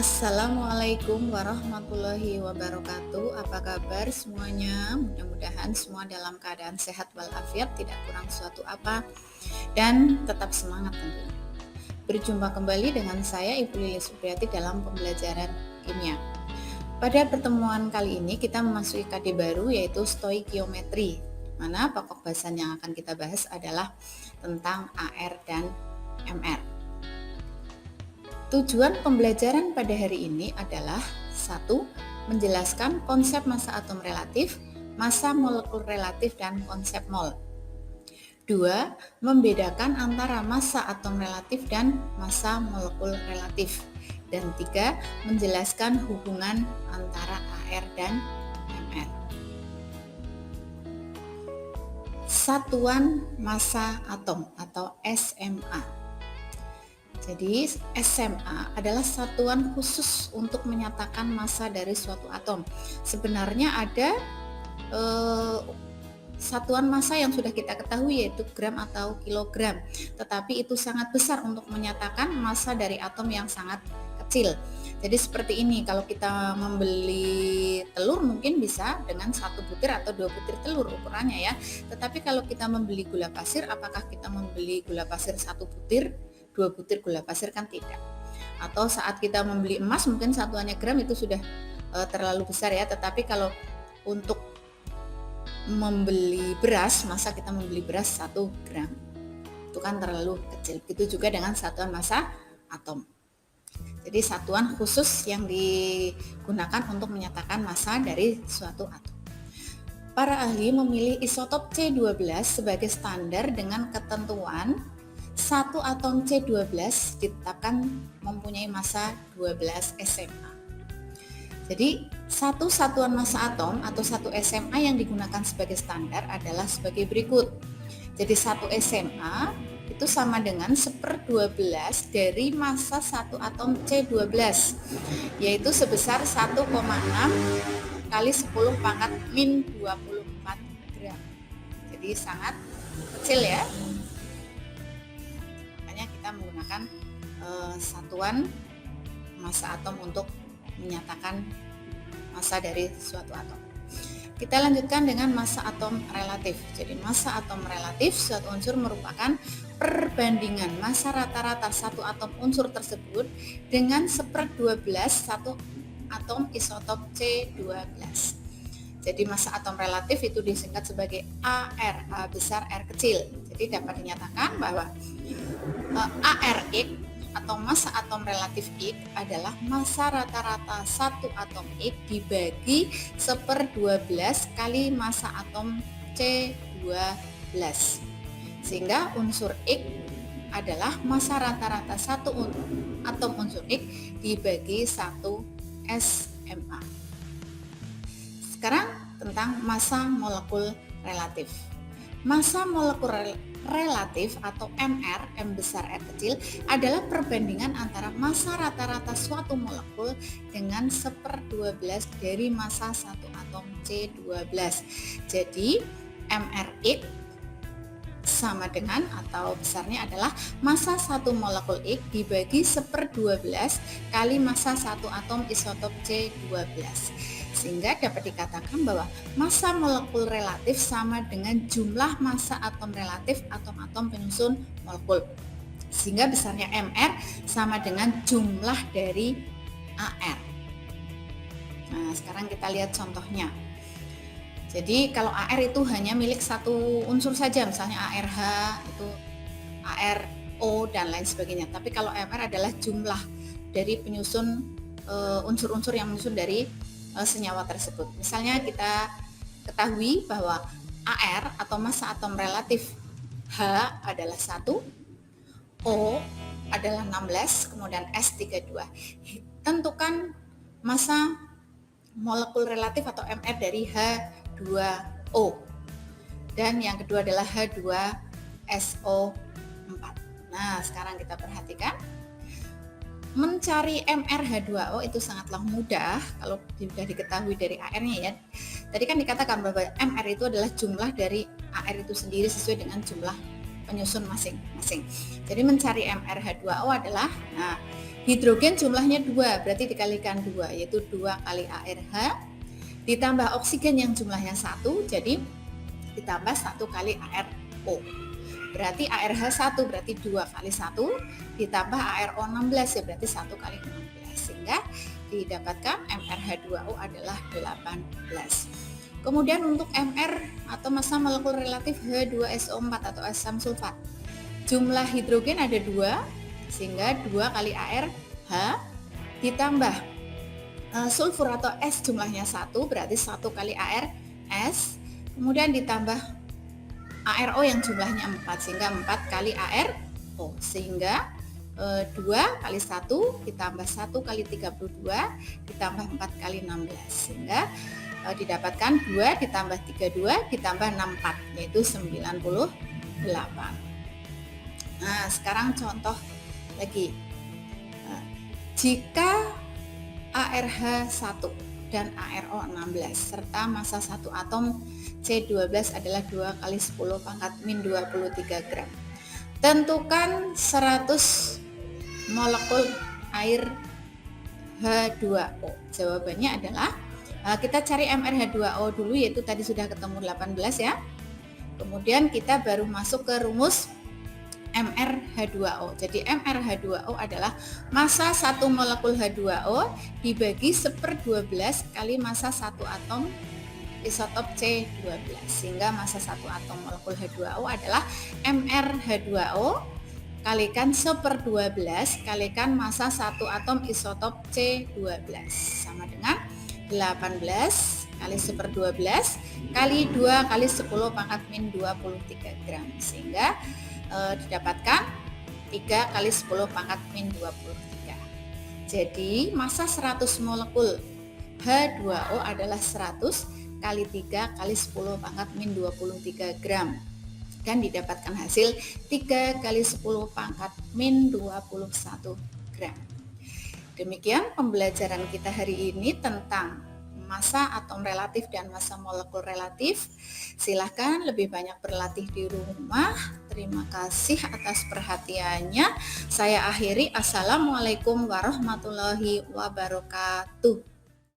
Assalamualaikum warahmatullahi wabarakatuh. Apa kabar semuanya? Mudah-mudahan semua dalam keadaan sehat walafiat, tidak kurang suatu apa, dan tetap semangat tentunya. Berjumpa kembali dengan saya Ibu Lilis Supriyati dalam pembelajaran kimia. Pada pertemuan kali ini kita memasuki KD baru, yaitu stoikiometri, mana pokok bahasan yang akan kita bahas adalah tentang AR dan MR. Tujuan pembelajaran pada hari ini adalah 1. Menjelaskan konsep massa atom relatif, massa molekul relatif, dan konsep mol. 2. Membedakan antara massa atom relatif dan massa molekul relatif. Dan 3. Menjelaskan hubungan antara AR dan MR. Satuan massa atom atau SMA. Jadi SMA adalah satuan khusus untuk menyatakan massa dari suatu atom. Sebenarnya ada satuan massa yang sudah kita ketahui, yaitu gram atau kilogram. Tetapi itu sangat besar untuk menyatakan massa dari atom yang sangat kecil. Jadi seperti ini, kalau kita membeli telur mungkin bisa dengan 1 butir atau 2 butir telur ukurannya ya. Tetapi kalau kita membeli gula pasir, apakah kita membeli gula pasir 1 butir? 2 butir gula pasir kan tidak. Atau saat kita membeli emas mungkin satuannya gram, itu sudah terlalu besar ya. Tetapi kalau untuk membeli beras, masa kita membeli beras 1 gram, itu kan terlalu kecil. Begitu juga dengan satuan massa atom. Jadi satuan khusus yang digunakan untuk menyatakan massa dari suatu atom. Para ahli memilih isotop C12 sebagai standar dengan ketentuan satu atom C12 ditetapkan mempunyai massa 12 SMA. Jadi satu satuan massa atom atau 1 SMA yang digunakan sebagai standar adalah sebagai berikut. Jadi 1 SMA itu sama dengan 1/12 dari massa 1 atom C12, yaitu sebesar 1,6 kali 10 pangkat min 24 gram. Jadi sangat kecil ya. Kita menggunakan satuan massa atom untuk menyatakan massa dari suatu atom. Kita lanjutkan dengan massa atom relatif. Jadi massa atom relatif suatu unsur merupakan perbandingan massa rata-rata satu atom unsur tersebut dengan 1/12 satu atom isotop C12. Jadi massa atom relatif itu disingkat sebagai AR, A besar R kecil. Jadi dapat dinyatakan bahwa ARX atau massa atom relatif X adalah massa rata-rata satu atom X dibagi 1/12 kali massa atom C12. Sehingga unsur X adalah massa rata-rata satu atom unsur X dibagi 1 SMA. Sekarang tentang massa molekul relatif. Massa molekul relatif atau MR, M besar R kecil, adalah perbandingan antara massa rata-rata suatu molekul dengan 1/12 dari massa satu atom C12. Jadi MRX sama dengan atau besarnya adalah massa satu molekul X dibagi 1/12 kali massa satu atom isotop C12. Sehingga dapat dikatakan bahwa massa molekul relatif sama dengan jumlah massa atom relatif atom-atom penyusun molekul. Sehingga besarnya MR sama dengan jumlah dari AR. Nah, sekarang kita lihat contohnya. Jadi kalau AR itu hanya milik satu unsur saja, misalnya ARH itu ARO dan lain sebagainya. Tapi kalau MR adalah jumlah dari penyusun unsur-unsur yang menyusun dari senyawa tersebut. Misalnya kita ketahui bahwa AR atau massa atom relatif H adalah 1, O adalah 16, kemudian S32. Tentukan massa molekul relatif atau MR dari H2O. Dan yang kedua adalah H2SO4. Nah, sekarang kita perhatikan. Mencari MrH2O itu sangatlah mudah kalau sudah diketahui dari AR-nya ya. Tadi kan dikatakan bahwa MR itu adalah jumlah dari AR itu sendiri sesuai dengan jumlah penyusun masing-masing. Jadi mencari MrH2O adalah, Hidrogen jumlahnya 2, berarti dikalikan 2, yaitu 2 kali ARH, ditambah oksigen yang jumlahnya 1, jadi ditambah 1 kali ARO. Berarti ARH 1, berarti 2 kali 1, ditambah ARO 16, ya berarti 1 kali 16. Sehingga didapatkan MrH2O adalah 18. Kemudian untuk MR atau massa molekul relatif H2SO4 atau asam sulfat. Jumlah hidrogen ada 2, sehingga 2 kali ARH ditambah sulfur atau S jumlahnya 1, berarti 1 kali ARS, kemudian ditambah ARO yang jumlahnya 4, sehingga 4 kali ARO, sehingga 2 kali 1 ditambah 1 kali 32 ditambah 4 kali 16, sehingga didapatkan 2 ditambah 32 ditambah 64, yaitu 98. Nah, sekarang contoh lagi. Jika ARH 1 dan ARO 16 serta massa satu atom C12 adalah 2 kali 10 pangkat min 23 gram. Tentukan 100 molekul air H2O. Jawabannya adalah kita cari MrH2O dulu, yaitu tadi sudah ketemu 18 ya. Kemudian kita baru masuk ke rumus MrH2O. Jadi MrH2O adalah massa 1 molekul H2O dibagi 1/12 kali massa 1 atom isotop C12, sehingga massa 1 atom molekul H2O adalah MrH2O kalikan 1/12 kalikan massa 1 atom isotop C12 sama dengan 18 kali 1/12 kali 2 kali 10 pangkat min 23 gram, sehingga didapatkan 3 kali 10 pangkat min 23. Jadi massa 100 molekul H2O adalah 100 kali 3 kali 10 pangkat min 23 gram, dan didapatkan hasil 3 kali 10 pangkat min 21 gram. Demikian pembelajaran kita hari ini tentang massa atom relatif dan massa molekul relatif. Silahkan lebih banyak berlatih di rumah. Terima kasih atas perhatiannya. Saya akhiri. Assalamualaikum warahmatullahi wabarakatuh.